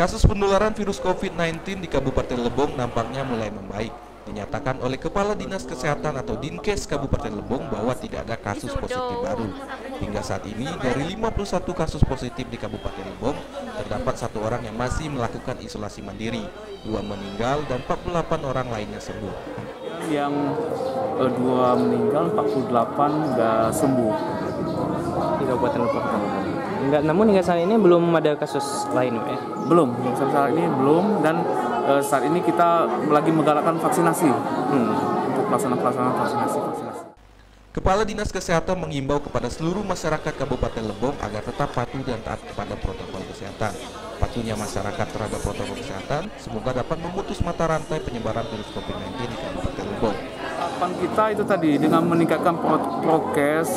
Kasus penularan virus COVID-19 di Kabupaten Lebong nampaknya mulai membaik. Dinyatakan oleh Kepala Dinas Kesehatan atau Dinkes Kabupaten Lebong bahwa tidak ada kasus positif baru. Hingga saat ini, dari 51 kasus positif di Kabupaten Lebong, terdapat 1 orang yang masih melakukan isolasi mandiri, 2 meninggal, dan 48 orang lainnya sembuh. Yang 2 meninggal, 48 sudah sembuh di Kabupaten Lebong. Enggak, namun hingga saat ini belum ada kasus lain, ya? Belum, sampai saat ini belum, dan saat ini kita lagi menggalakkan vaksinasi untuk pelaksanaan vaksinasi. Kepala Dinas Kesehatan mengimbau kepada seluruh masyarakat Kabupaten Lebong agar tetap patuh dan taat kepada protokol kesehatan. Patuhnya masyarakat terhadap protokol kesehatan semoga dapat memutus mata rantai penyebaran virus COVID-19 di Kabupaten Lebong. Harapan kita itu tadi dengan meningkatkan prokes,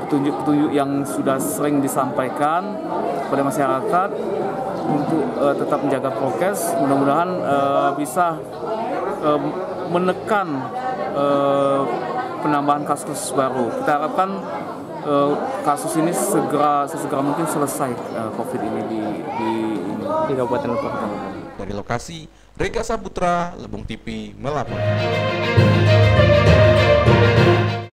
petunjuk-petunjuk yang sudah sering disampaikan kepada masyarakat untuk tetap menjaga prokes, mudah-mudahan bisa menekan penambahan kasus baru. Kita harapkan kasus ini sesegera mungkin selesai COVID ini di Kabupaten Lebong. Dari lokasi, Reka Saputra, Lebong TV melaporkan.